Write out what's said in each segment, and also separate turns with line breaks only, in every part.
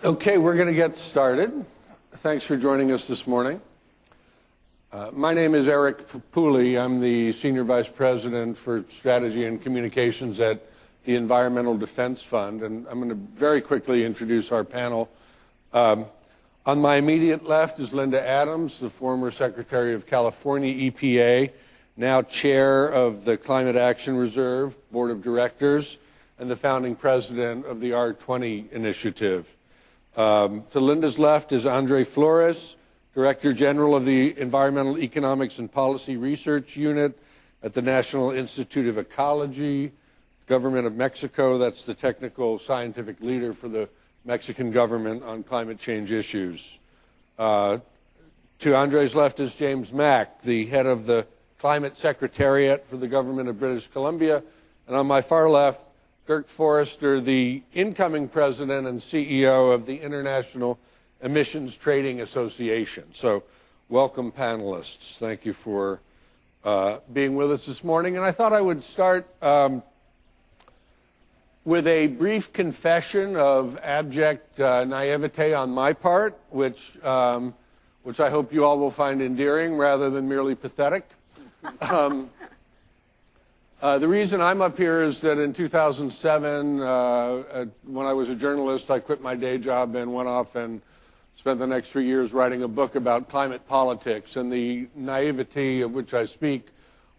Okay, we're going to get started. Thanks for joining us this morning. My name is Eric Pooley. I'm the Senior Vice President for Strategy and Communications at the Environmental Defense Fund, and I'm going to very quickly introduce our panel. On my immediate left is Linda Adams, the former Secretary of California EPA, now Chair of the Climate Action Reserve Board of Directors, and the founding president of the R20 initiative. To Linda's left is Flores, Director General of the Environmental Economics and Policy Research Unit at the National Institute of Ecology, Government of Mexico. That's the technical scientific leader for the Mexican government on climate change issues. To Andre's left is James Mack, the head of the Climate Secretariat for the Government of British Columbia. And on my far left, Dirk, Forrister, the incoming president and CEO of the International Emissions Trading Association. So welcome, panelists. Thank you for being with us this morning. And I thought I would start with a brief confession of abject naivete on my part, which I hope you all will find endearing rather than merely pathetic. The reason I'm up here is that in 2007, when I was a journalist, I quit my day job and went off and spent the next 3 years writing a book about climate politics. And the naivety of which I speak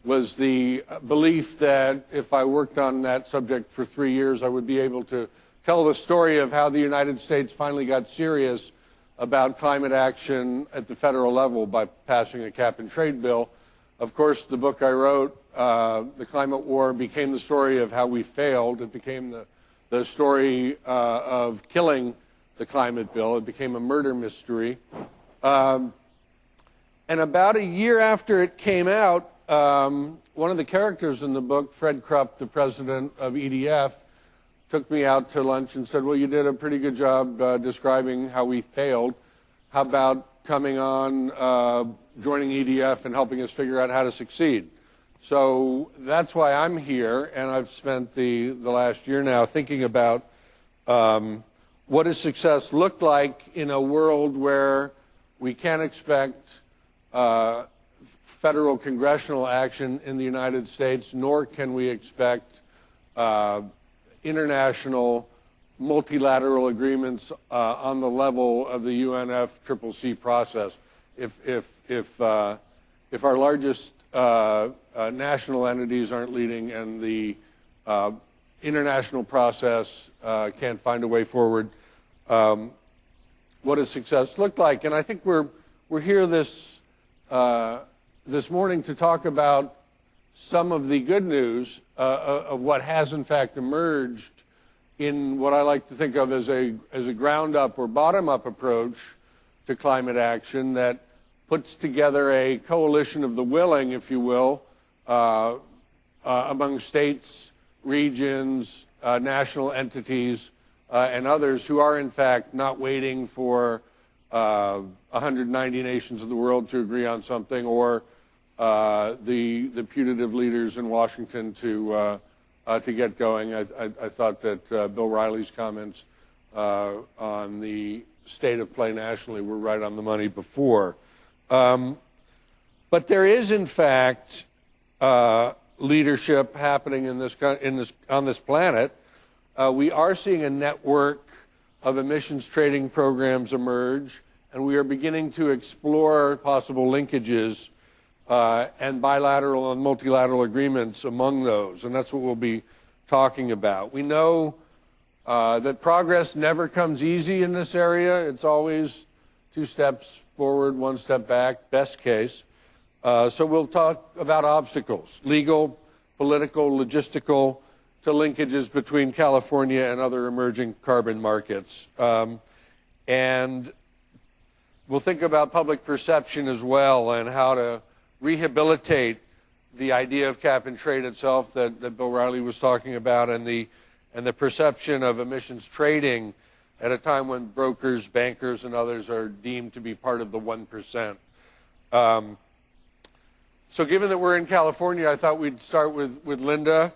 was the belief that if I worked on that subject for 3 years, I would be able to tell the story of how the United States finally got serious about climate action at the federal level by passing a cap-and-trade bill. Of course, the book I wrote, The Climate War, became the story of how we failed. It became the story of killing the climate bill. It became a murder mystery. And about a year after it came out, one of the characters in the book, Fred Krupp, the president of EDF, took me out to lunch and said, well, you did a pretty good job describing how we failed. How about coming on, joining EDF and helping us figure out how to succeed? So that's why I'm here, and I've spent the last year now thinking about what does success look like in a world where we can't expect federal congressional action in the United States, nor can we expect international multilateral agreements on the level of the UNFCCC process. If our largest national entities aren't leading and the international process can't find a way forward, what does success look like? And I think we're here this morning to talk about some of the good news of what has in fact emerged in what I like to think of as a ground-up or bottom-up approach to climate action that puts together a coalition of the willing, if you will, among states, regions, national entities, and others who are in fact not waiting for 190 nations of the world to agree on something, or the putative leaders in Washington to get going. I thought that Bill Riley's comments on the state of play nationally were right on the money before. But there is, in fact, leadership happening on this planet. We are seeing a network of emissions trading programs emerge, and we are beginning to explore possible linkages and bilateral and multilateral agreements among those, and that's what we'll be talking about. We know that progress never comes easy in this area. It's always 2 steps forward, 1 step back, best case. So we'll talk about obstacles, legal, political, logistical, to linkages between California and other emerging carbon markets. And we'll think about public perception as well and how to rehabilitate the idea of cap and trade itself that Bill Riley was talking about, and the perception of emissions trading at a time when brokers, bankers, and others are deemed to be part of the 1%. So given that we're in California, I thought we'd start with Linda.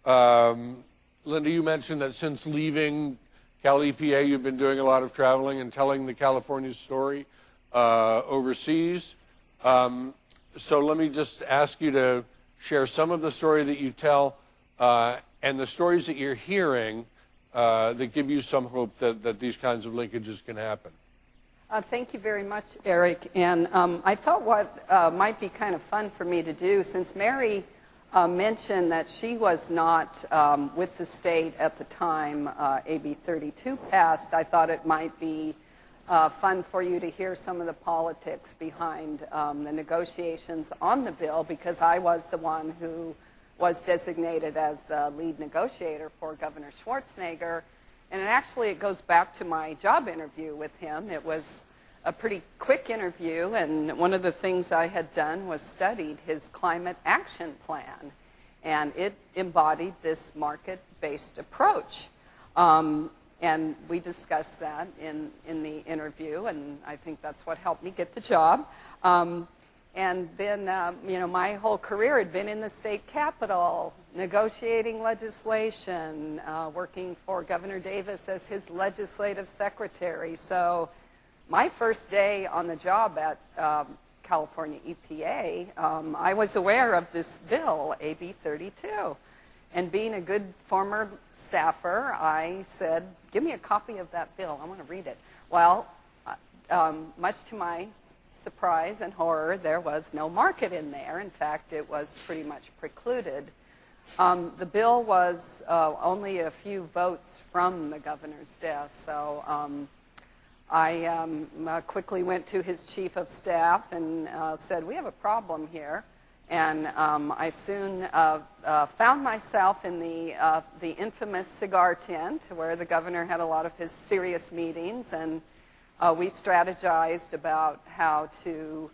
Linda, you mentioned that since leaving Cal EPA, you've been doing a lot of traveling and telling the California story overseas. So let me just ask you to share some of the story that you tell and the stories that you're hearing that give you some hope that these kinds of linkages can happen.
Thank you very much, Eric. And I thought what might be kind of fun for me to do, since Mary mentioned that she was not with the state at the time AB 32 passed, I thought it might be fun for you to hear some of the politics behind the negotiations on the bill, because I was the one who was designated as the lead negotiator for Governor Schwarzenegger. And it goes back to my job interview with him. It was a pretty quick interview, and one of the things I had done was studied his climate action plan, and it embodied this market-based approach. And we discussed that in the interview, and I think that's what helped me get the job. And then, my whole career had been in the state capitol, negotiating legislation, working for Governor Davis as his legislative secretary. So my first day on the job at California EPA, I was aware of this bill, AB 32. And being a good former staffer, I said, give me a copy of that bill. I want to read it. Well, much to my surprise and horror, there was no market in there. In fact, it was pretty much precluded. The bill was only a few votes from the governor's desk, so I quickly went to his chief of staff and said, we have a problem here. And I soon found myself in the infamous cigar tent where the governor had a lot of his serious meetings, and we strategized about how to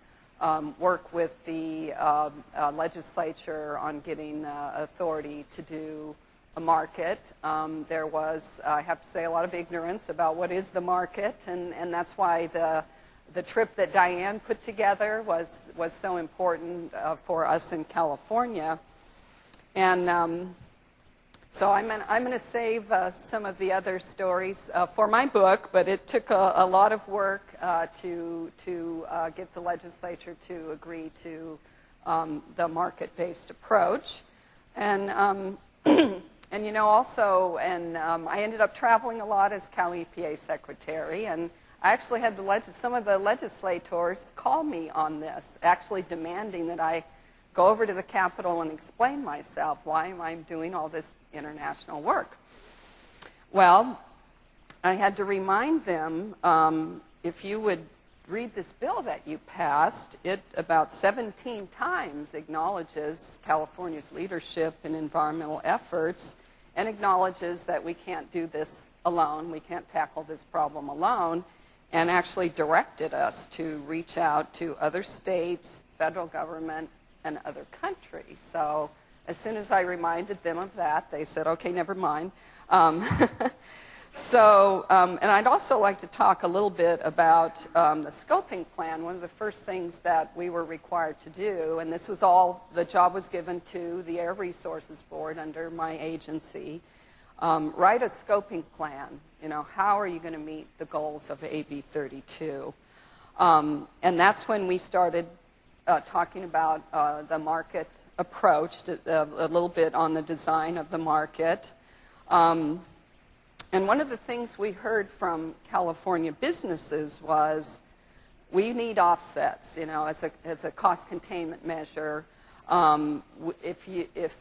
work with the legislature on getting authority to do a market. There was, I have to say, a lot of ignorance about what is the market, and that's why the trip that Diane put together was so important for us in California. And so I'm going to save some of the other stories for my book, but it took a lot of work to get the legislature to agree to the market-based approach. And also, I ended up traveling a lot as Cal EPA secretary, and I actually had some of the legislators call me on this, actually demanding that I go over to the Capitol and explain myself. Why am I doing all this international work? Well, I had to remind them, if you would read this bill that you passed, it about 17 times acknowledges California's leadership in environmental efforts and acknowledges that we can't do this alone, we can't tackle this problem alone, and actually directed us to reach out to other states, federal government, and other countries. So as soon as I reminded them of that, they said, okay, never mind. And I'd also like to talk a little bit about the scoping plan. One of the first things that we were required to do, and this was all, the job was given to the Air Resources Board under my agency, write a scoping plan. How are you going to meet the goals of AB 32? And that's when we started talking about the market approach, a little bit on the design of the market. And one of the things we heard from California businesses was, we need offsets, as a cost containment measure. If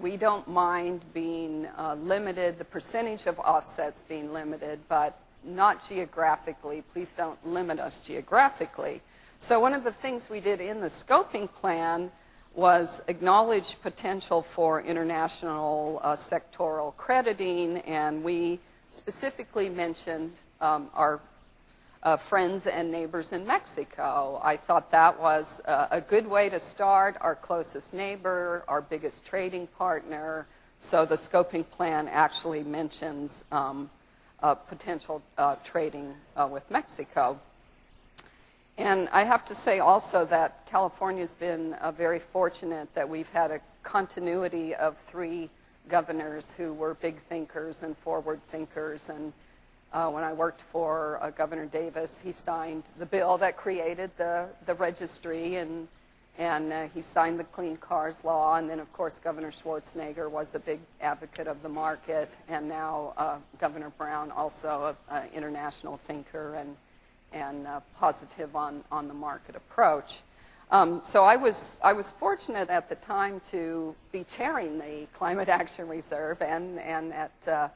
we don't mind being limited, the percentage of offsets being limited, but not geographically. Please don't limit us geographically. So one of the things we did in the scoping plan was acknowledge potential for international sectoral crediting, and we specifically mentioned our friends and neighbors in Mexico. I thought that was a good way to start, our closest neighbor, our biggest trading partner. So the scoping plan actually mentions potential trading with Mexico. And I have to say also that California's been very fortunate that we've had a continuity of 3 governors who were big thinkers and forward thinkers. And when I worked for Governor Davis, he signed the bill that created the registry, and he signed the Clean Cars Law. And then, of course, Governor Schwarzenegger was a big advocate of the market, and now Governor Brown, also an international thinker and positive on the market approach. So I was fortunate at the time to be chairing the Climate Action Reserve and at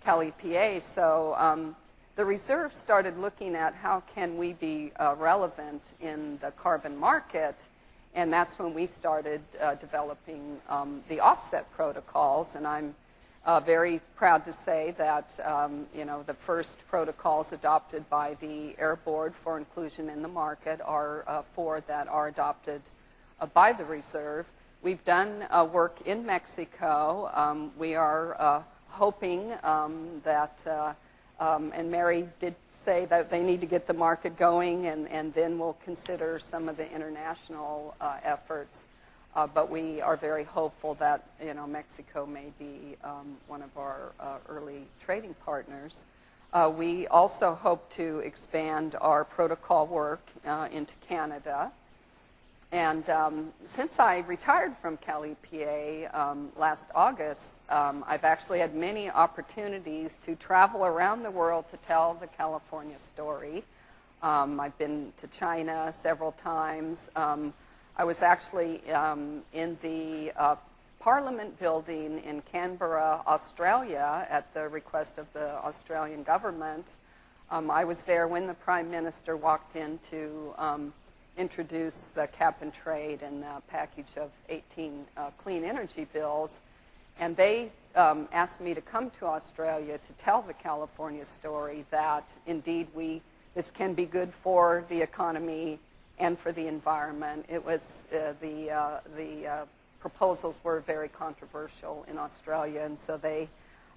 Cal EPA. So the reserve started looking at how can we be relevant in the carbon market, and that's when we started developing the offset protocols. And I'm very proud to say that the first protocols adopted by the Air Board for inclusion in the market are 4 that are adopted by the reserve. We've done work in Mexico. We are hoping that, and Mary did say that they need to get the market going, and then we'll consider some of the international efforts. But we are very hopeful that Mexico may be one of our early trading partners. We also hope to expand our protocol work into Canada. And since I retired from Cal EPA last August, I've actually had many opportunities to travel around the world to tell the California story. I've been to China several times. I was actually in the Parliament building in Canberra, Australia, at the request of the Australian government. I was there when the Prime Minister walked in to introduce the cap and trade and the package of 18 clean energy bills. And they asked me to come to Australia to tell the California story, that indeed this can be good for the economy and for the environment. It was the proposals were very controversial in Australia, and so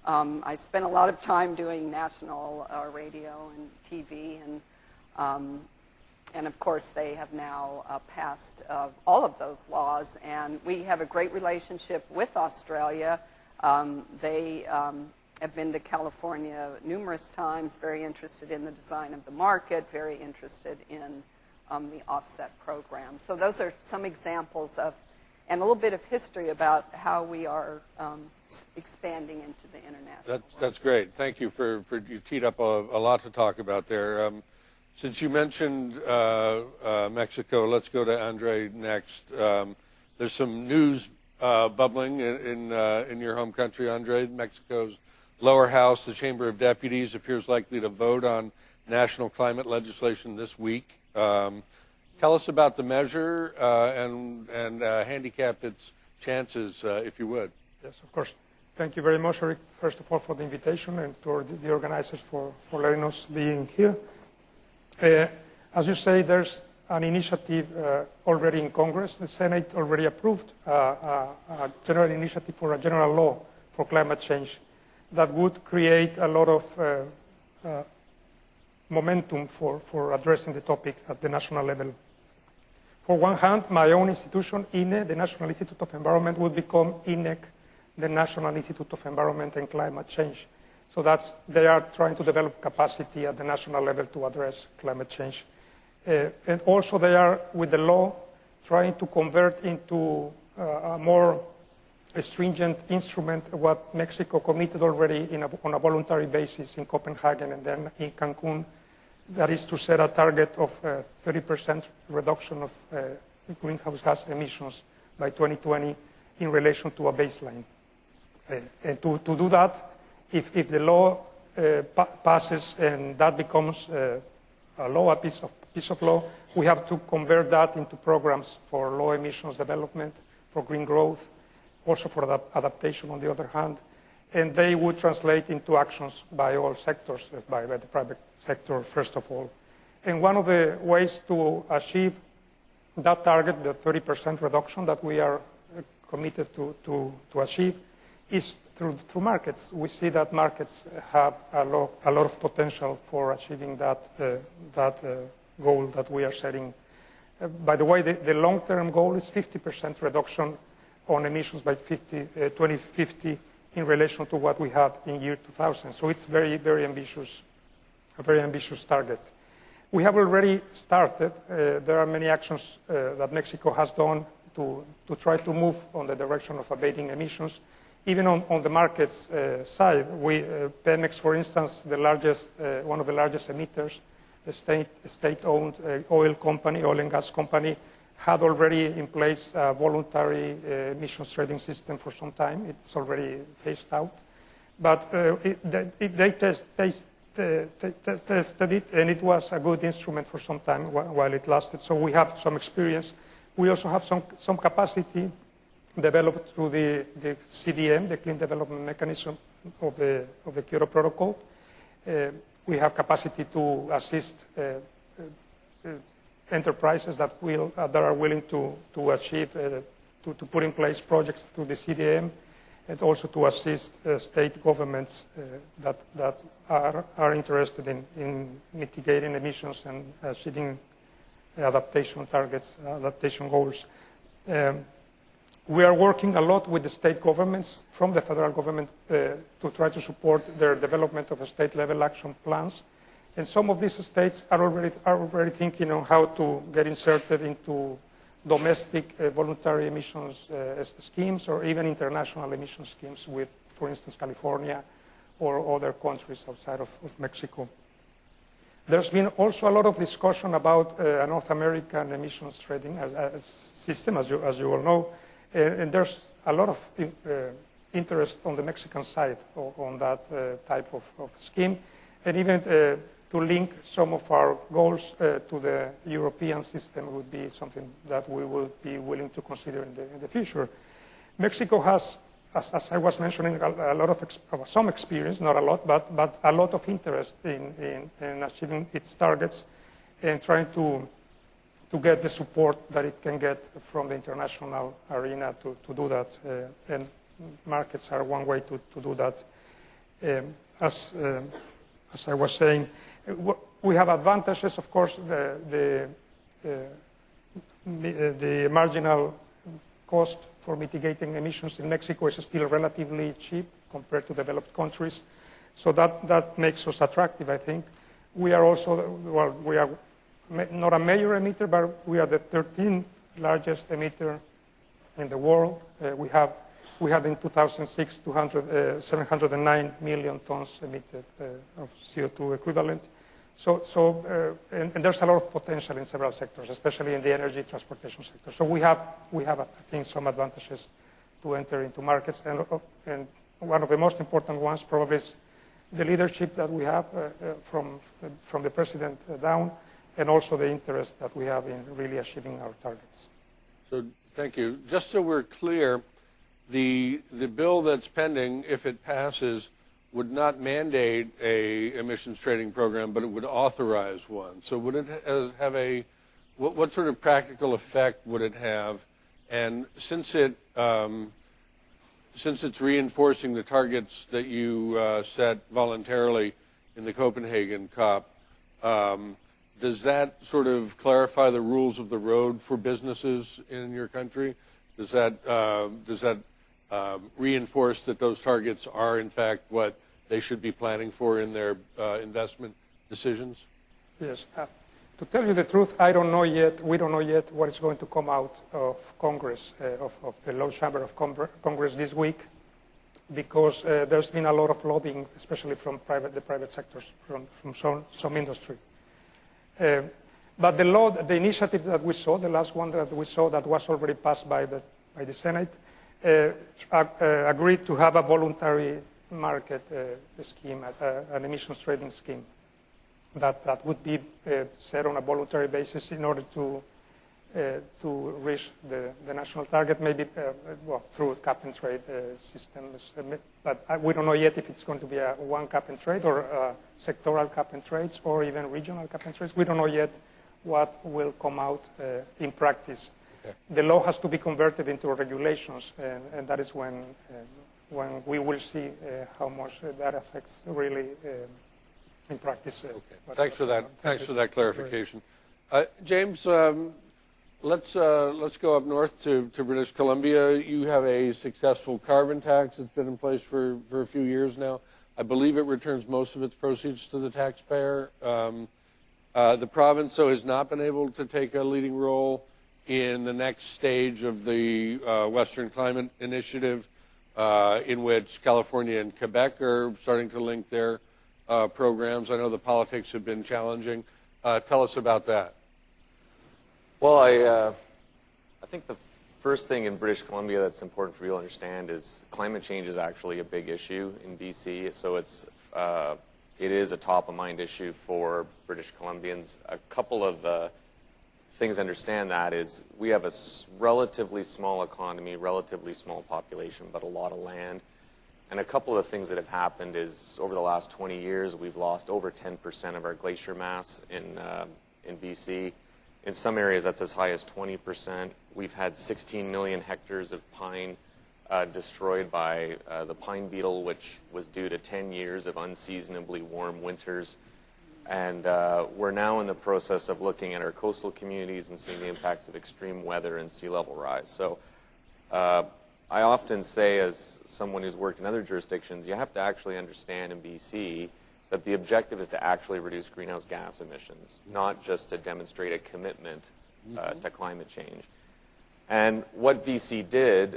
I spent a lot of time doing national radio and TV, and of course they have now passed all of those laws, and we have a great relationship with Australia. They have been to California numerous times, very interested in the design of the market, very interested in the offset program. So those are some examples of, and a little bit of history about how we are expanding into the international.
That's great. Thank you for you teed up a lot to talk about there. Since you mentioned Mexico, let's go to Andre next. There's some news bubbling in your home country, Andre. Mexico's lower house, the Chamber of Deputies, appears likely to vote on national climate legislation this week. Tell us about the measure and handicap its chances, if you would.
Yes, of course. Thank you very much, Eric, first of all, for the invitation, and to the organizers for letting us be here. As you say, there's an initiative already in Congress. The Senate already approved a general initiative for a general law for climate change that would create a lot of momentum for addressing the topic at the national level. For one hand, my own institution, INE, the National Institute of Environment, would become INEC, the National Institute of Environment and Climate Change. So they are trying to develop capacity at the national level to address climate change. And also they are, with the law, trying to convert into a more stringent instrument what Mexico committed already on a voluntary basis in Copenhagen and then in Cancun. That is to set a target of 30% reduction of greenhouse gas emissions by 2020 in relation to a baseline. And to do that, if the law passes and that becomes a law, a piece of law, we have to convert that into programs for low emissions development, for green growth, also for adaptation on the other hand, and they would translate into actions by all sectors, by the private sector first of all. And one of the ways to achieve that target, the 30% reduction that we are committed to achieve, is through markets. We see that markets have a lot of potential for achieving that goal that we are setting. By the way, the long-term goal is 50% reduction on emissions by 2050 in relation to what we had in year 2000. So it's very, very ambitious, a very ambitious target. We have already started. There are many actions that Mexico has done to try to move on the direction of abating emissions. Even on the markets side, Pemex, for instance, one of the largest emitters, the state-owned oil and gas company, had already in place a voluntary emissions trading system for some time. It's already phased out. But they tested it, and it was a good instrument for some time while it lasted. So we have some experience. We also have some capacity developed through the CDM, the Clean Development Mechanism of the Kyoto Protocol. We have capacity to assist enterprises that are willing to achieve, to put in place projects through the CDM, and also to assist state governments that are interested in mitigating emissions and achieving adaptation targets, adaptation goals. We are working a lot with the state governments from the federal government to try to support their development of state-level action plans. And some of these states are already thinking on how to get inserted into domestic voluntary emissions schemes or even international emission schemes with, for instance, California or other countries outside of Mexico. There's been also a lot of discussion about a North American emissions trading system, as you all know. And there's a lot of interest on the Mexican side on that type of scheme, and even to link some of our goals to the European system would be something that we would be willing to consider in the future. Mexico has, as I was mentioning, a lot of some experience, not a lot, but a lot of interest in achieving its targets and trying to get the support that it can get from the international arena to do that. And markets are one way to do that. As I was saying, we have advantages, of course. The marginal cost for mitigating emissions in Mexico is still relatively cheap compared to developed countries. So that makes us attractive, I think. We are also, we are not a major emitter, but we are the 13th largest emitter in the world. We had in 2006 709 million tons emitted of CO2 equivalent. And there's a lot of potential in several sectors, especially in the energy transportation sector. So we have, I think, some advantages to enter into markets. And one of the most important ones probably is the leadership that we have from the president down, and also the interest that we have in really achieving our targets.
So thank you. Just so we're clear, the bill that's pending, if it passes, would not mandate a emissions trading program, but it would authorize one. So would it have what sort of practical effect would it have? And since it's reinforcing the targets that you set voluntarily in the Copenhagen COP, does that sort of clarify the rules of the road for businesses in your country? Does that reinforce that those targets are, in fact, what they should be planning for in their investment decisions?
Yes. To tell you the truth, I don't know yet. We don't know yet what is going to come out of Congress, of the lower chamber of Congress this week, because there's been a lot of lobbying, especially from the private sectors, from some industry. But the initiative that we saw, the last one that we saw that was already passed by the Senate, agreed to have a voluntary market scheme, an emissions trading scheme that would be set on a voluntary basis in order to reach the national target, maybe through cap and trade systems. But we don't know yet if it's going to be a one cap and trade or sectoral cap and trades or even regional cap and trades. We don't know yet what will come out in practice. Okay. The law has to be converted into regulations, and that is when we will see how much that affects really in practice.
Okay. Thanks for that. Thanks for that clarification. James, let's go up north to British Columbia. You have a successful carbon tax that's been in place for a few years now. I believe it returns most of its proceeds to the taxpayer. The province, though, has not been able to take a leading role in the next stage of the Western Climate Initiative, in which California and Quebec are starting to link their programs. I know the politics have been challenging. Tell us about that.
Well, I think the first thing in British Columbia that's important for you to understand is climate change is actually a big issue in BC. So it is a top-of-mind issue for British Columbians. A couple of things to understand that is we have a relatively small economy, relatively small population, but a lot of land. And a couple of things that have happened is over the last 20 years, we've lost over 10% of our glacier mass in BC. In some areas, that's as high as 20%. We've had 16 million hectares of pine destroyed by the pine beetle, which was due to 10 years of unseasonably warm winters. And we're now in the process of looking at our coastal communities and seeing the impacts of extreme weather and sea level rise. So I often say, as someone who's worked in other jurisdictions, you have to actually understand in BC that the objective is to actually reduce greenhouse gas emissions, not just to demonstrate a commitment to climate change. And what BC did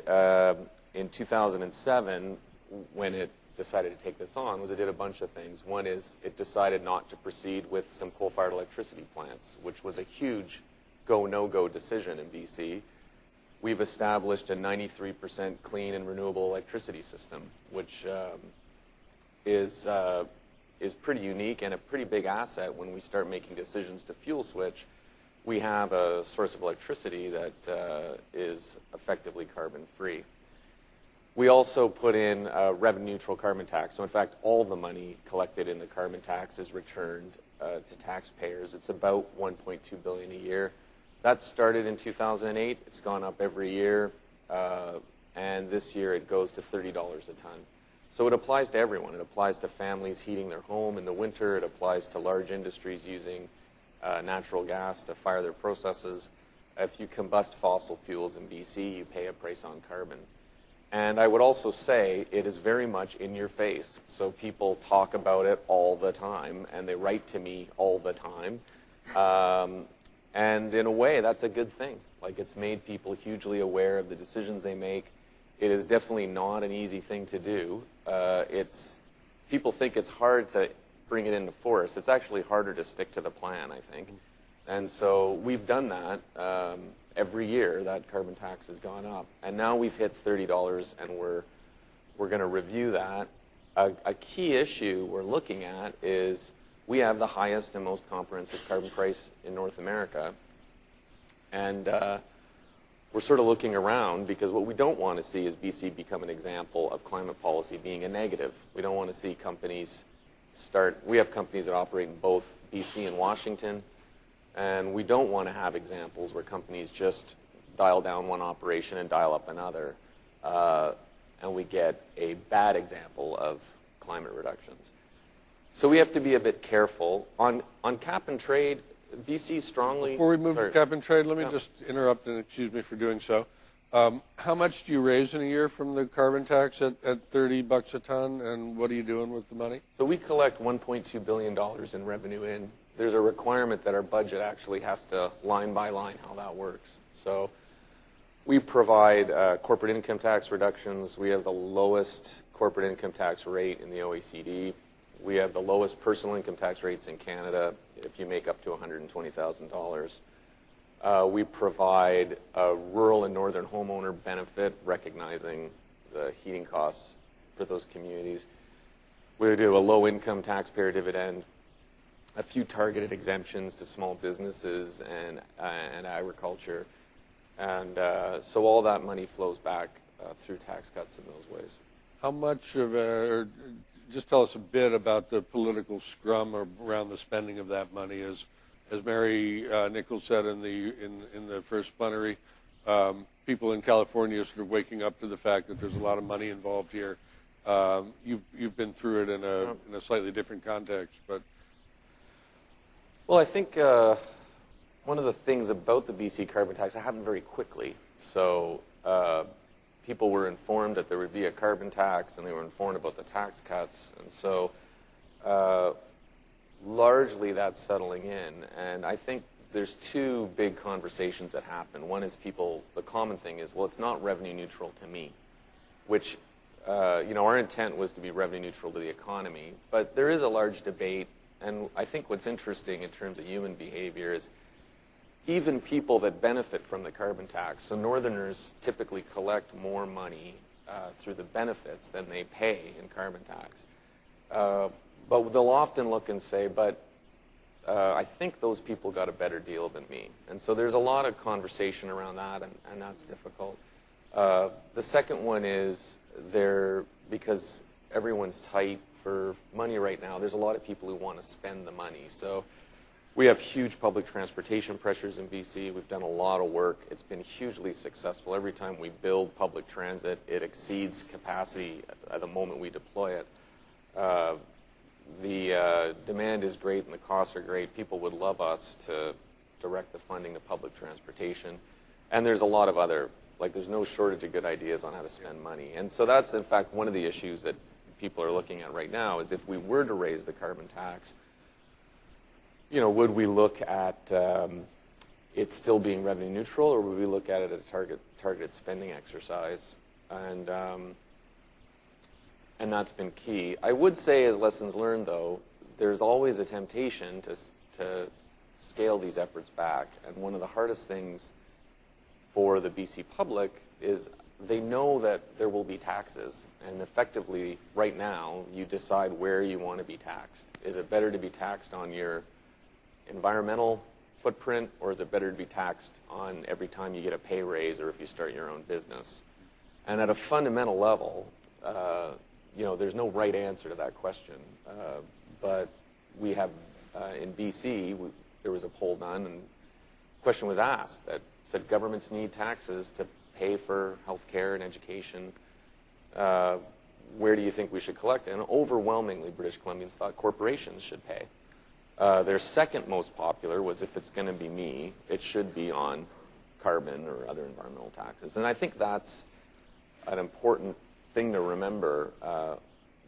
in 2007, when it decided to take this on, was it did a bunch of things. One is it decided not to proceed with some coal-fired electricity plants, which was a huge go, no-go decision in BC. We've established a 93% clean and renewable electricity system, which is pretty unique and a pretty big asset when we start making decisions to fuel switch. We have a source of electricity that is effectively carbon-free. We also put in a revenue-neutral carbon tax. So, in fact, all the money collected in the carbon tax is returned to taxpayers. It's about $1.2 billion a year. That started in 2008. It's gone up every year, and this year it goes to $30 a ton. So it applies to everyone. It applies to families heating their home in the winter. It applies to large industries using natural gas to fire their processes. If you combust fossil fuels in BC, you pay a price on carbon. And I would also say it is very much in your face. So people talk about it all the time, and they write to me all the time. And in a way, that's a good thing. Like, it's made people hugely aware of the decisions they make. It is definitely not an easy thing to do. People think it's hard to bring it into force. It's actually harder to stick to the plan, I think. And so we've done that. Every year, that carbon tax has gone up. And now we've hit $30, and we're going to review that. A key issue we're looking at is we have the highest and most comprehensive carbon price in North America. And we're sort of looking around because what we don't want to see is BC become an example of climate policy being a negative. We don't want to see companies we have companies that operate in both BC and Washington, and we don't want to have examples where companies just dial down one operation and dial up another, and we get a bad example of climate reductions. So we have to be a bit careful. On cap and trade, BC strongly...
Before we move to cap and trade, let me just interrupt and excuse me for doing so. How much do you raise in a year from the carbon tax at $30 a ton, and what are you doing with the money?
So we collect $1.2 billion in revenue in. There's a requirement that our budget actually has to line by line how that works. So we provide corporate income tax reductions. We have the lowest corporate income tax rate in the OECD. We have the lowest personal income tax rates in Canada if you make up to $120,000. We provide a rural and northern homeowner benefit, recognizing the heating costs for those communities. We do a low-income taxpayer dividend, a few targeted exemptions to small businesses and agriculture. And so all that money flows back through tax cuts in those ways.
How much of or just tell us a bit about the political scrum around the spending of that money. As Mary Nichols said in the first plenary, people in California are sort of waking up to the fact that there's a lot of money involved here. You've been through it in a slightly different context, but
well, I think one of the things about the BC carbon tax, it happened very quickly. So people were informed that there would be a carbon tax, and they were informed about the tax cuts. And so largely that's settling in. And I think there's two big conversations that happen. One is the common thing is, well, it's not revenue neutral to me, which, our intent was to be revenue neutral to the economy. But there is a large debate, and I think what's interesting in terms of human behavior is even people that benefit from the carbon tax, so Northerners typically collect more money through the benefits than they pay in carbon tax. But they'll often look and say, but I think those people got a better deal than me. And so there's a lot of conversation around that, and that's difficult. The second one is because everyone's tight for money right now, there's a lot of people who want to spend the money. So we have huge public transportation pressures in BC. We've done a lot of work. It's been hugely successful. Every time we build public transit, it exceeds capacity at the moment we deploy it. The demand is great and the costs are great. People would love us to direct the funding to public transportation. And there's a lot of other, there's no shortage of good ideas on how to spend money. And so that's, in fact, one of the issues that people are looking at right now is if we were to raise the carbon tax, would we look at it still being revenue neutral, or would we look at it as a targeted spending exercise? And that's been key. I would say, as lessons learned, though, there's always a temptation to scale these efforts back. And one of the hardest things for the BC public is they know that there will be taxes. And effectively, right now, you decide where you want to be taxed. Is it better to be taxed on your environmental footprint, or is it better to be taxed on every time you get a pay raise or if you start your own business? And at a fundamental level, there's no right answer to that question. But we have, in BC, there was a poll done, and the question was asked that said governments need taxes to pay for health care and education. Where do you think we should collect it? And overwhelmingly, British Columbians thought corporations should pay. Their second most popular was, if it's going to be me, it should be on carbon or other environmental taxes. And I think that's an important thing to remember.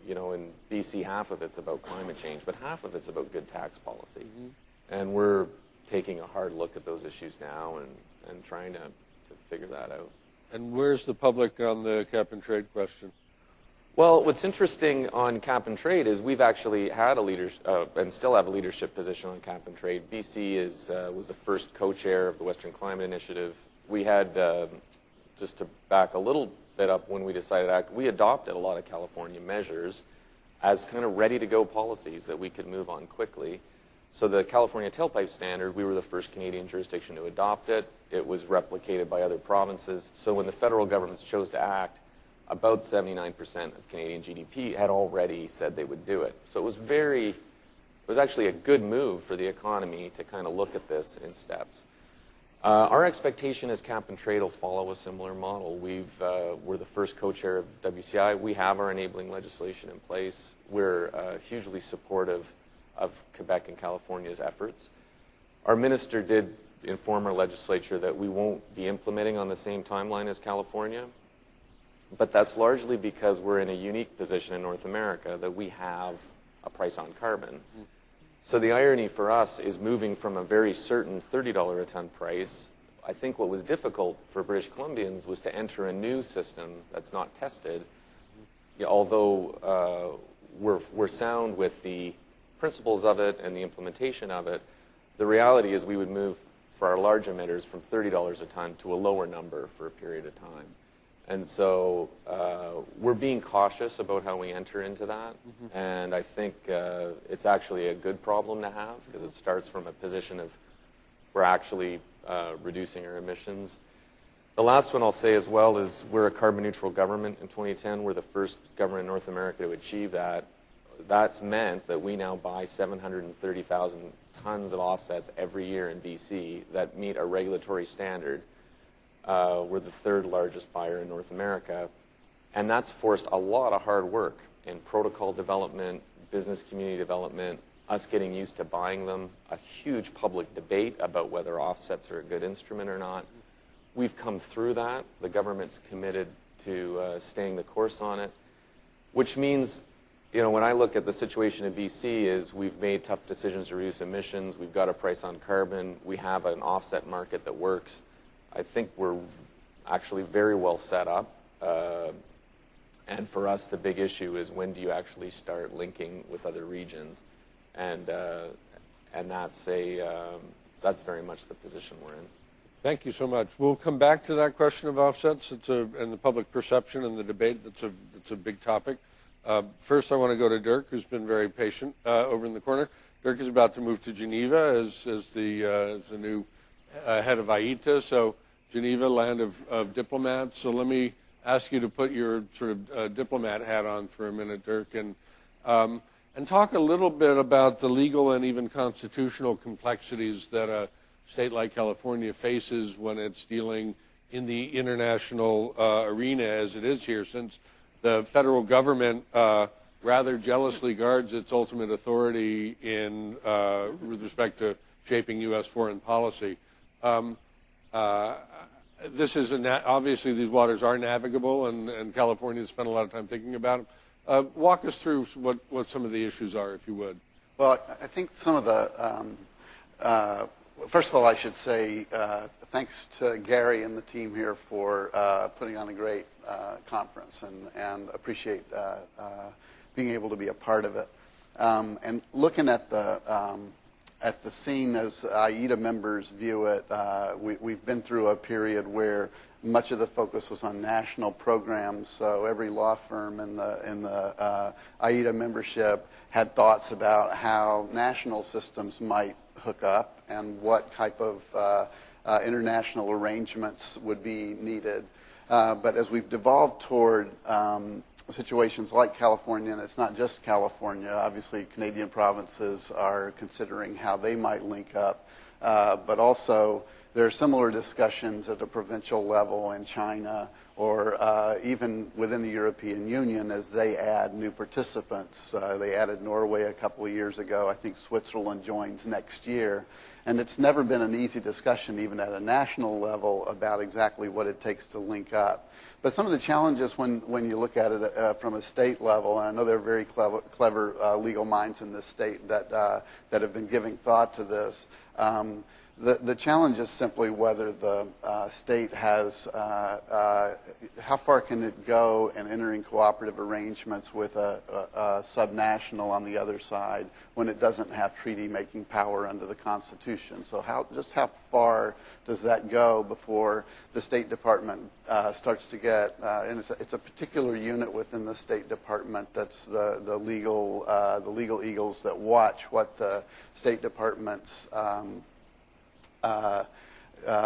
In BC, half of it's about climate change, but half of it's about good tax policy. Mm-hmm. And we're taking a hard look at those issues now and trying to figure that out.
And where's the public on the cap and trade question?
Well, what's interesting on cap and trade is we've actually had a leadership and still have a leadership position on cap and trade. BC was the first co-chair of the Western Climate Initiative. We had, just to back a little bit up, when we decided to act, we adopted a lot of California measures as kind of ready-to-go policies that we could move on quickly. So the California tailpipe standard, we were the first Canadian jurisdiction to adopt it. It was replicated by other provinces. So when the federal governments chose to act, about 79% of Canadian GDP had already said they would do it. So it was actually a good move for the economy to kind of look at this in steps. Our expectation is cap and trade will follow a similar model. We're the first co-chair of WCI. We have our enabling legislation in place. We're hugely supportive of Quebec and California's efforts. Our minister did inform our legislature that we won't be implementing on the same timeline as California. But that's largely because we're in a unique position in North America that we have a price on carbon. Mm-hmm. So the irony for us is moving from a very certain $30 a ton price. I think what was difficult for British Columbians was to enter a new system that's not tested. Mm-hmm. Although we're sound with the principles of it and the implementation of it, the reality is we would move for our large emitters from $30 a ton to a lower number for a period of time. And so we're being cautious about how we enter into that. Mm-hmm. And I think it's actually a good problem to have because it starts from a position of we're actually reducing our emissions. The last one I'll say as well is we're a carbon neutral government in 2010. We're the first government in North America to achieve that. That's meant that we now buy 730,000 tons of offsets every year in BC that meet our regulatory standard. We're the third largest buyer in North America, and that's forced a lot of hard work in protocol development, business community development, us getting used to buying them, a huge public debate about whether offsets are a good instrument or not. We've come through that. The government's committed to staying the course on it, which means, you know, when I look at the situation in BC is we've made tough decisions to reduce emissions, we've got a price on carbon, we have an offset market that works. I think we're actually very well set up. And for us, the big issue is when do you actually start linking with other regions? And that's very much the position we're in.
Thank you so much. We'll come back to that question of offsets. And the public perception and the debate. That's a big topic. First, I want to go to Dirk, who's been very patient over in the corner. Dirk is about to move to Geneva as the new head of AITA. So Geneva, land of diplomats. So let me ask you to put your sort of diplomat hat on for a minute, Dirk, and talk a little bit about the legal and even constitutional complexities that a state like California faces when it's dealing in the international arena as it is here, since the federal government rather jealously guards its ultimate authority with respect to shaping U.S. foreign policy. This is obviously these waters are navigable, and California has spent a lot of time thinking about them. Walk us through what some of the issues are, if you would.
Well, I think some of the first of all, I should say thanks to Gary and the team here for putting on a great conference, and appreciate being able to be a part of it. And looking at the scene as AITA members view it, we've been through a period where much of the focus was on national programs. So every law firm in the AITA membership had thoughts about how national systems might hook up and what type of international arrangements would be needed. But as we've devolved toward situations like California, and it's not just California, obviously Canadian provinces are considering how they might link up, but also there are similar discussions at a provincial level in China, or even within the European Union as they add new participants. They added Norway a couple of years ago. I think Switzerland joins next year. And it's never been an easy discussion, even at a national level, about exactly what it takes to link up. But some of the challenges when you look at it from a state level, and I know there are very clever legal minds in this state that have been giving thought to this, the challenge is simply whether the state has, how far can it go in entering cooperative arrangements with a subnational on the other side when it doesn't have treaty-making power under the Constitution. So just how far does that go before the State Department starts to get, and it's a particular unit within the State Department that's the legal eagles that watch what the State Department's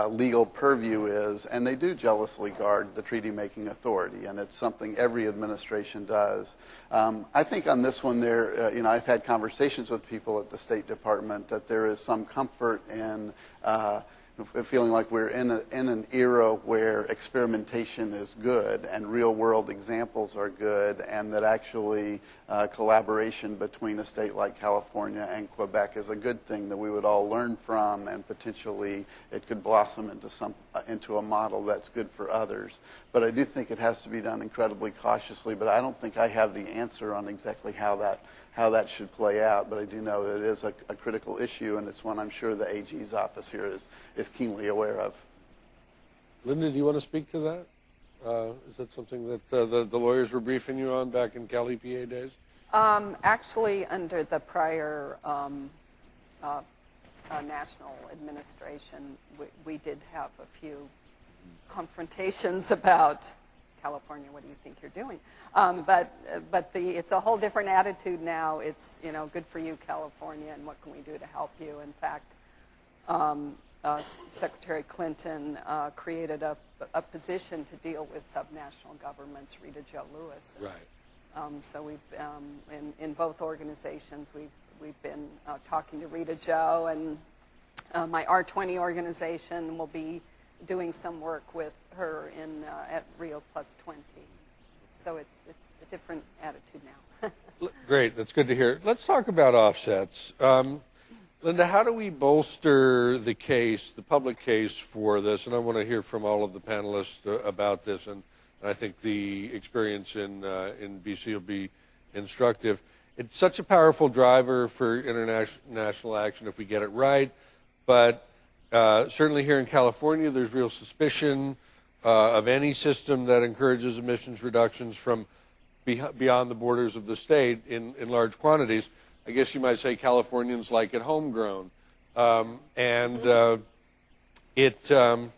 legal purview is, and they do jealously guard the treaty-making authority, and it's something every administration does. I think on this one, I've had conversations with people at the State Department that there is some comfort in feeling like we're in an era where experimentation is good and real-world examples are good, and that actually collaboration between a state like California and Quebec is a good thing that we would all learn from, and potentially it could blossom into a model that's good for others. But I do think it has to be done incredibly cautiously, but I don't think I have the answer on exactly how that should play out, but I do know that it is a critical issue, and it's one I'm sure the AG's office here is keenly aware of.
Linda, do you want to speak to that? Is that something that the lawyers were briefing you on back in Cal EPA days?
Actually, under the prior national administration, we did have a few confrontations about California, what do you think you're doing? But it's a whole different attitude now. It's, good for you, California, and what can we do to help you? In fact, Secretary Clinton created a position to deal with subnational governments, Rita Jo Lewis.
Right.
So we've, in both organizations, we've been talking to Rita Jo, and my R20 organization will be doing some work with her at Rio Plus 20. So it's a different attitude now.
Great, that's good to hear. Let's talk about offsets. Linda, how do we bolster the case, the public case for this? And I want to hear from all of the panelists about this, and I think the experience in BC will be instructive. It's such a powerful driver for international action if we get it right, but certainly here in California, there's real suspicion of any system that encourages emissions reductions from beyond the borders of the state in large quantities. I guess you might say Californians like it homegrown. It's going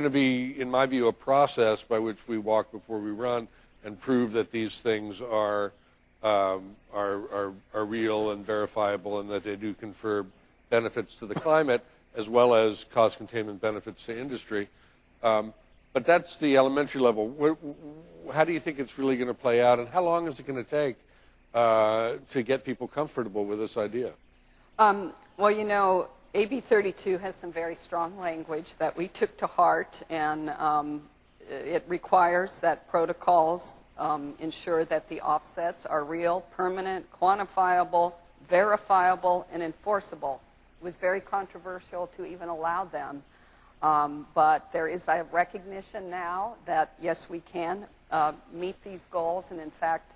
to be, in my view, a process by which we walk before we run and prove that these things are real and verifiable and that they do confer benefits to the climate as well as cost containment benefits to industry. But that's the elementary level. How do you think it's really going to play out, and how long is it going to take to get people comfortable with this idea?
Well, you know, AB 32 has some very strong language that we took to heart, and it requires that protocols ensure that the offsets are real, permanent, quantifiable, verifiable, and enforceable. It was very controversial to even allow them. But there is a recognition now that, yes, we can meet these goals. And in fact,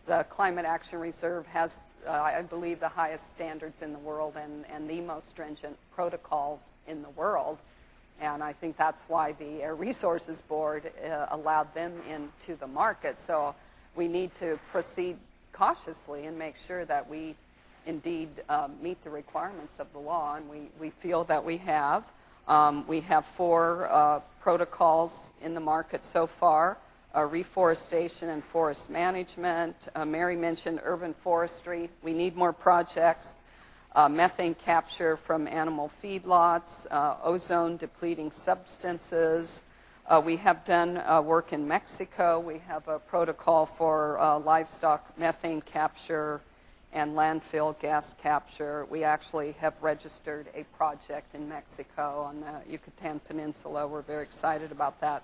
the Climate Action Reserve has, I believe, the highest standards in the world and the most stringent protocols in the world. And I think that's why the Air Resources Board allowed them into the market. So we need to proceed cautiously and make sure that we indeed meet the requirements of the law. And we feel that we have. We have 4 protocols in the market so far, reforestation and forest management. Mary mentioned urban forestry. We need more projects. Methane capture from animal feedlots, ozone depleting substances. We have done work in Mexico. We have a protocol for livestock methane capture and landfill gas capture. We actually have registered a project in Mexico on the Yucatan Peninsula. We're very excited about that.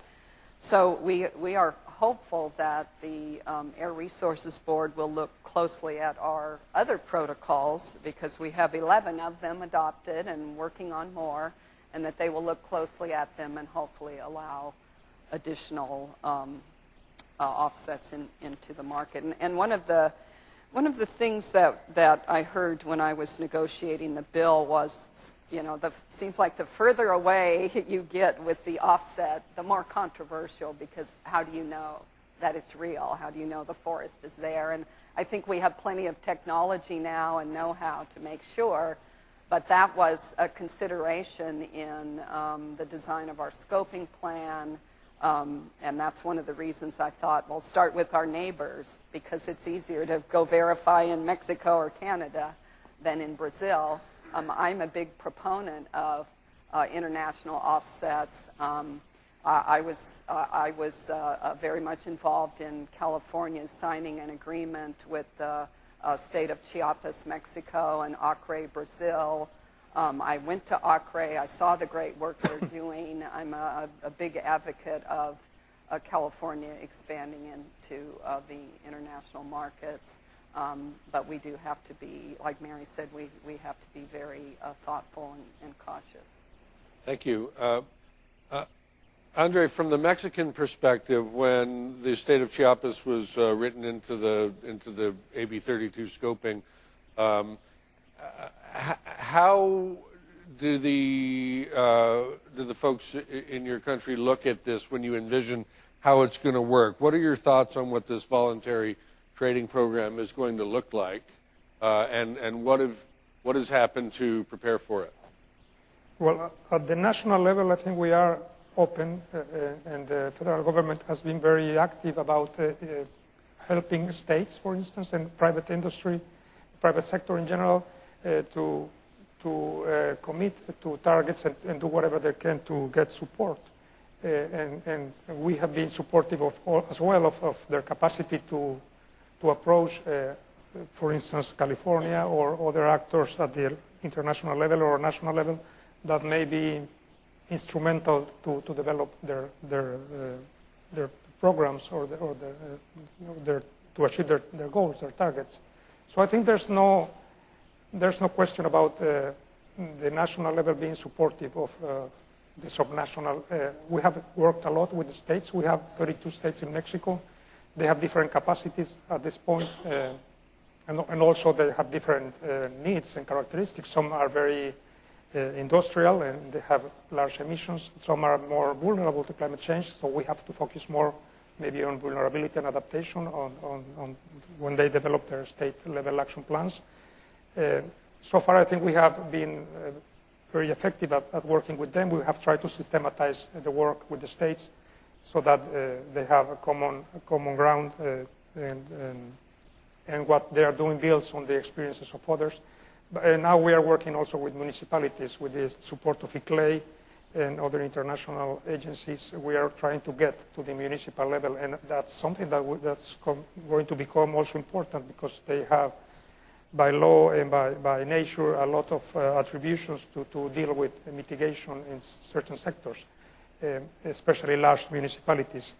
So we are hopeful that the Air Resources Board will look closely at our other protocols, because we have 11 of them adopted and working on more, and that they will look closely at them and hopefully allow additional offsets into the market. And one of the things that I heard when I was negotiating the bill was, you know, seems like the further away you get with the offset, the more controversial, because how do you know that it's real? How do you know the forest is there? And I think we have plenty of technology now and know-how to make sure, but that was a consideration in the design of our scoping plan. And that's one of the reasons I thought, we'll start with our neighbors, because it's easier to go verify in Mexico or Canada than in Brazil. I'm a big proponent of international offsets. I was very much involved in California signing an agreement with the state of Chiapas, Mexico, and Acre, Brazil. I went to Acre. I saw the great work they're doing. I'm a big advocate of California expanding into the international markets. But we do have to be, like Mary said, we have to be very thoughtful and cautious. Thank you.
Andre, from the Mexican perspective, when the state of Chiapas was written into the AB 32 scoping, how do the folks in your country look at this when you envision how it's going to work? What are your thoughts on what this voluntary trading program is going to look like, and what has happened to prepare for it?
Well, at the national level, I think we are open, and the federal government has been very active about helping states, for instance, and private industry, private sector in general, to commit to targets and do whatever they can to get support. And we have been supportive as well of their capacity to approach, for instance, California or other actors at the international level or national level that may be instrumental to develop their programs or their to achieve their goals, their targets. So I think there's no question about the national level being supportive of the subnational. We have worked a lot with the states. We have 32 states in Mexico. They have different capacities at this point, and also they have different needs and characteristics. Some are very industrial and they have large emissions. Some are more vulnerable to climate change, so we have to focus more maybe on vulnerability and adaptation on when they develop their state-level action plans. So far, I think we have been very effective at working with them. We have tried to systematize the work with the states so that they have a common ground, and what they are doing builds on the experiences of others. But now we are working also with municipalities with the support of ICLEI and other international agencies. We are trying to get to the municipal level, and that's something that's going to become also important because they have, by law and by nature, a lot of attributions to deal with mitigation in certain sectors, especially large municipalities.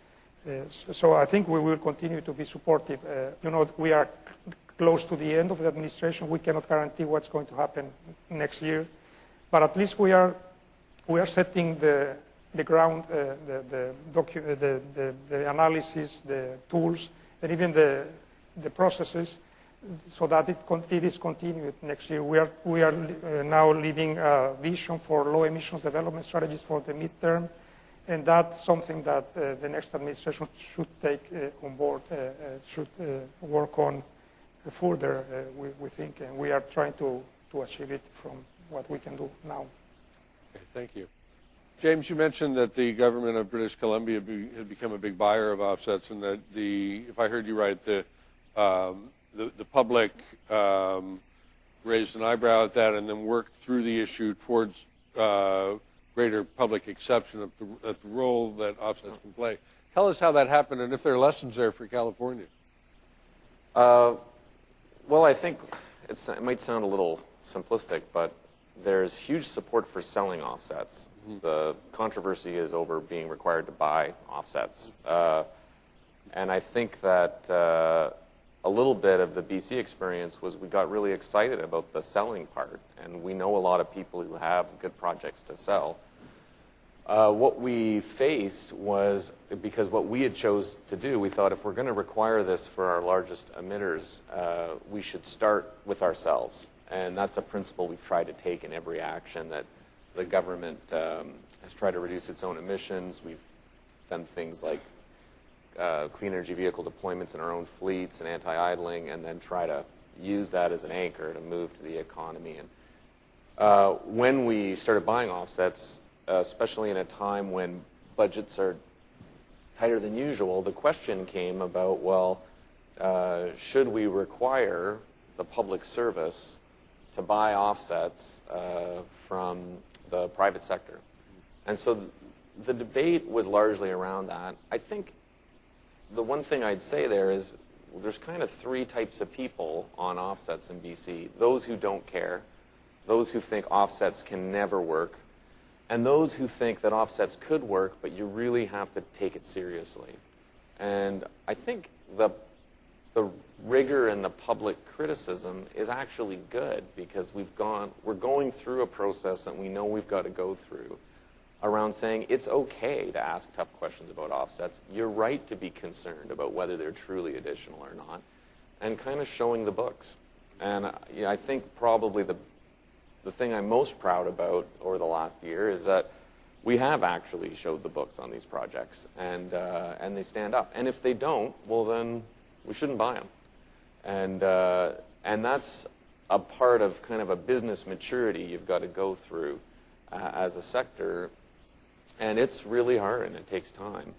So I think we will continue to be supportive. We are close to the end of the administration. We cannot guarantee what's going to happen next year, but at least we are setting the ground, the analysis, the tools, and even the processes, so that it is continued next year. We are now leading a vision for low emissions development strategies for the midterm, and that's something that the next administration should take on board, should work on further, we think, and we are trying to achieve it from what we can do now.
Okay, thank you. James, you mentioned that the government of British Columbia had become a big buyer of offsets, and that if I heard you right, the public raised an eyebrow at that and then worked through the issue towards greater public acceptance of the role that offsets can play. Tell us how that happened and if there are lessons there for California.
Well, I think it might sound a little simplistic, but there's huge support for selling offsets. Mm-hmm. The controversy is over being required to buy offsets. And I think that a little bit of the BC experience was we got really excited about the selling part, and we know a lot of people who have good projects to sell. What we faced was, because what we had chose to do, we thought if we're going to require this for our largest emitters, we should start with ourselves. And that's a principle we've tried to take in every action that the government has tried to reduce its own emissions. We've done things like clean energy vehicle deployments in our own fleets and anti-idling, and then try to use that as an anchor to move to the economy. And when we started buying offsets, especially in a time when budgets are tighter than usual, the question came about, well, should we require the public service to buy offsets from the private sector? And so the debate was largely around that. I think the one thing I'd say there is there's kind of three types of people on offsets in BC. Those who don't care, those who think offsets can never work, and those who think that offsets could work, but you really have to take it seriously. And I think the rigor and the public criticism is actually good, because we're going through a process that we know we've got to go through around saying it's okay to ask tough questions about offsets. You're right to be concerned about whether they're truly additional or not, and kind of showing the books. And I think probably the thing I'm most proud about over the last year is that we have actually showed the books on these projects, and they stand up. And if they don't, well, then we shouldn't buy them. And that's a part of kind of a business maturity you've got to go through as a sector, and it's really hard and it takes time.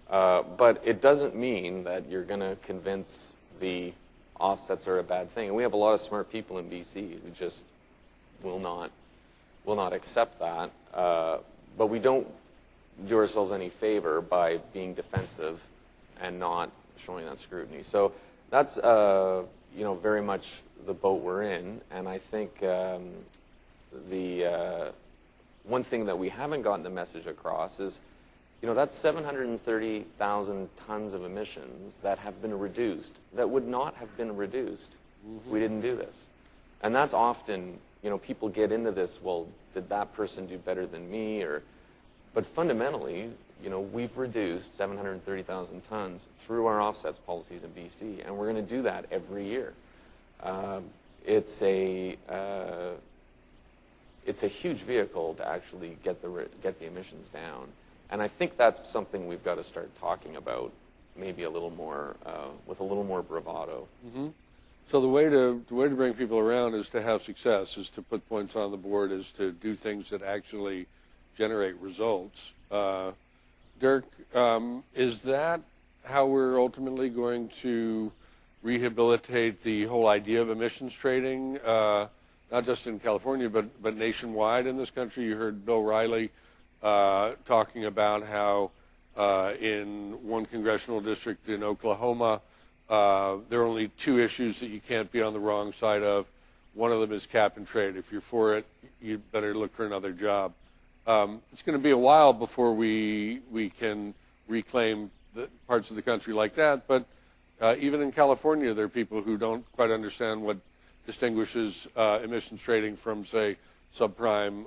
But it doesn't mean that you're going to convince the offsets are a bad thing. And we have a lot of smart people in BC who just will not accept that. But we don't do ourselves any favor by being defensive and not showing that scrutiny. So that's very much the boat we're in. And I think the one thing that we haven't gotten the message across is that's 730,000 tons of emissions that have been reduced, that would not have been reduced if we didn't do this. And that's often, people get into this, well, did that person do better than me? But fundamentally, we've reduced 730,000 tons through our offsets policies in BC, and we're going to do that every year. It's a huge vehicle to actually get the emissions down. And I think that's something we've got to start talking about, maybe a little more, with a little more bravado.
Mm-hmm. So the way to bring people around is to have success, is to put points on the board, is to do things that actually generate results. Dirk, is that how we're ultimately going to rehabilitate the whole idea of emissions trading, not just in California, but nationwide in this country? You heard Bill Riley talking about how in one congressional district in Oklahoma, there are only two issues that you can't be on the wrong side of. One of them is cap and trade. If you're for it, you better look for another job. It's going to be a while before we can reclaim the parts of the country like that, but even in California, there are people who don't quite understand what distinguishes emissions trading from, say, subprime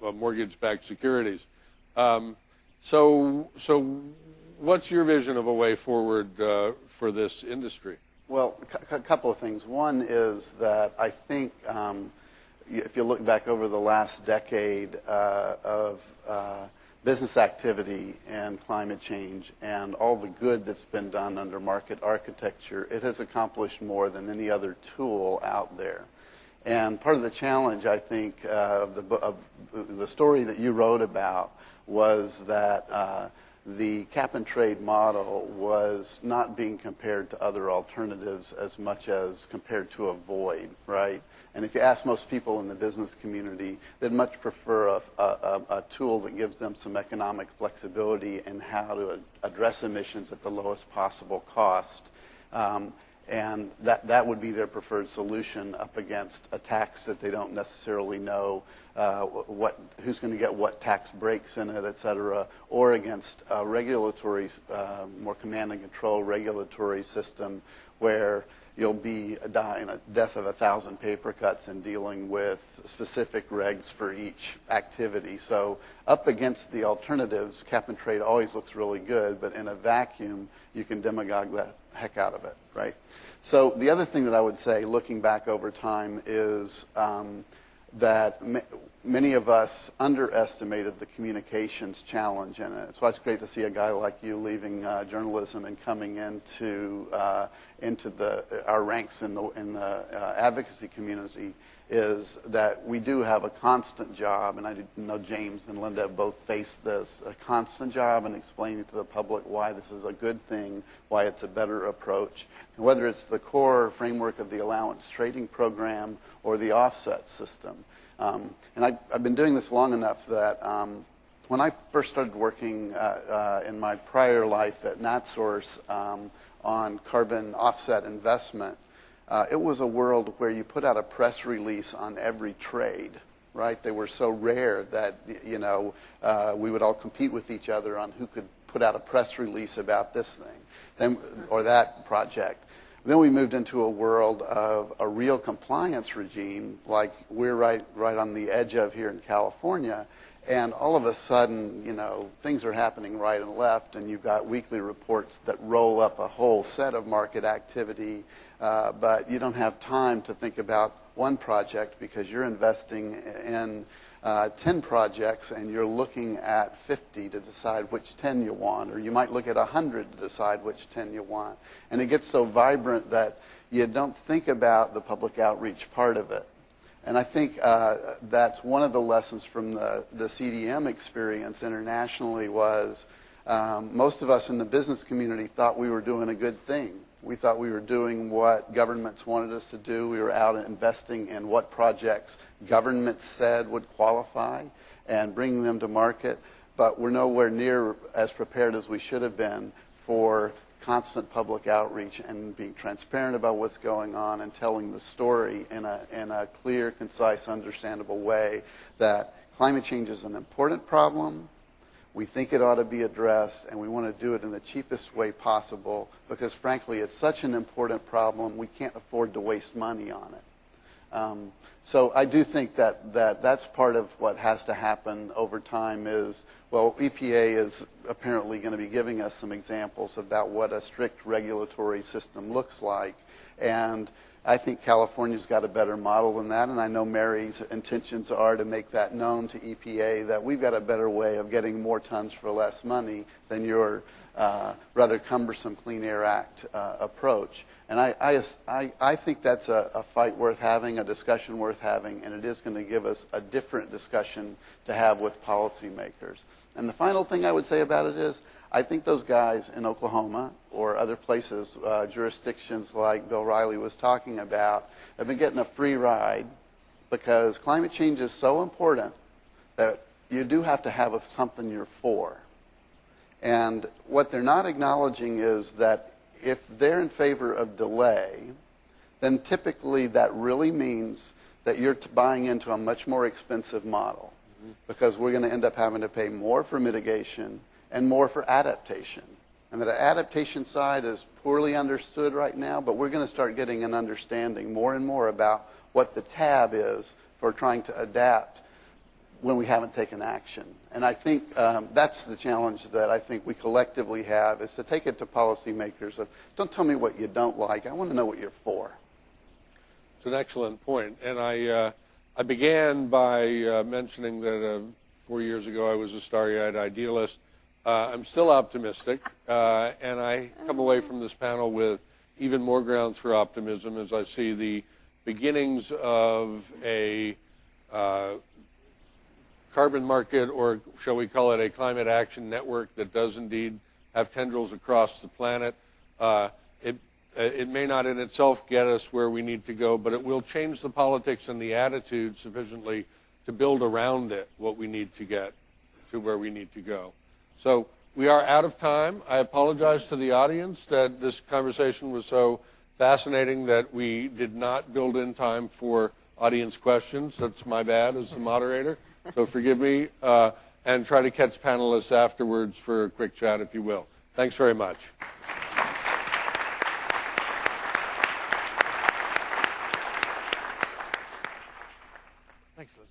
mortgage-backed securities. So what's your vision of a way forward for this industry?
Well, a couple of things. One is that I think if you look back over the last decade of business activity and climate change and all the good that's been done under market architecture, it has accomplished more than any other tool out there. And part of the challenge, I think, of the story that you wrote about was that the cap and trade model was not being compared to other alternatives as much as compared to a void, right? And if you ask most people in the business community, they'd much prefer a tool that gives them some economic flexibility in how to address emissions at the lowest possible cost. And that would be their preferred solution up against a tax that they don't necessarily know who's going to get what tax breaks in it, et cetera, or against a regulatory, more command and control regulatory system where you'll be dying a death of 1,000 paper cuts in dealing with specific regs for each activity. So up against the alternatives, cap and trade always looks really good, but in a vacuum, you can demagogue the heck out of it, right? So the other thing that I would say, looking back over time, is that many of us underestimated the communications challenge in it. So it's great to see a guy like you leaving journalism and coming into our ranks in the advocacy community. Is that we do have a constant job, and I know James and Linda have both faced this, a constant job in explaining to the public why this is a good thing, why it's a better approach, and whether it's the core framework of the allowance trading program or the offset system. And I've been doing this long enough that when I first started working in my prior life at NatSource on carbon offset investment, it was a world where you put out a press release on every trade, right? They were so rare that, we would all compete with each other on who could put out a press release about this thing or that project. Then we moved into a world of a real compliance regime like we're right on the edge of here in California. And all of a sudden, things are happening right and left, and you've got weekly reports that roll up a whole set of market activity, but you don't have time to think about one project because you're investing in 10 projects and you're looking at 50 to decide which 10 you want, or you might look at 100 to decide which 10 you want. And it gets so vibrant that you don't think about the public outreach part of it. And I think that's one of the lessons from the CDM experience internationally was most of us in the business community thought we were doing a good thing. We thought we were doing what governments wanted us to do. We were out investing in what projects governments said would qualify and bringing them to market. But we're nowhere near as prepared as we should have been for constant public outreach and being transparent about what's going on and telling the story in a clear, concise, understandable way that climate change is an important problem. We think it ought to be addressed, and we want to do it in the cheapest way possible because, frankly, it's such an important problem, we can't afford to waste money on it. So I do think that's part of what has to happen over time is, well, EPA is apparently going to be giving us some examples about what a strict regulatory system looks like. And I think California's got a better model than that, and I know Mary's intentions are to make that known to EPA that we've got a better way of getting more tons for less money than your rather cumbersome Clean Air Act approach. And I think that's a fight worth having, a discussion worth having, and it is going to give us a different discussion to have with policymakers. And the final thing I would say about it is, I think those guys in Oklahoma or other places, jurisdictions like Bill Riley was talking about, have been getting a free ride because climate change is so important that you do have to have something you're for. And what they're not acknowledging is that if they're in favor of delay, then typically that really means that you're buying into a much more expensive model because we're going to end up having to pay more for mitigation and more for adaptation. And the adaptation side is poorly understood right now, but we're going to start getting an understanding more and more about what the tab is for trying to adapt when we haven't taken action. And I think that's the challenge that I think we collectively have, is to take it to policymakers of, don't tell me what you don't like, I want to know what you're for.
It's an excellent point. And I began by mentioning that 4 years ago I was a starry-eyed idealist. I'm still optimistic, and I come away from this panel with even more grounds for optimism as I see the beginnings of a carbon market, or shall we call it a climate action network that does indeed have tendrils across the planet. It may not in itself get us where we need to go, but it will change the politics and the attitude sufficiently to build around it what we need to get to where we need to go. So we are out of time. I apologize to the audience that this conversation was so fascinating that we did not build in time for audience questions. That's my bad as the moderator. So forgive me, and try to catch panelists afterwards for a quick chat, if you will. Thanks very much. Thanks, Liz.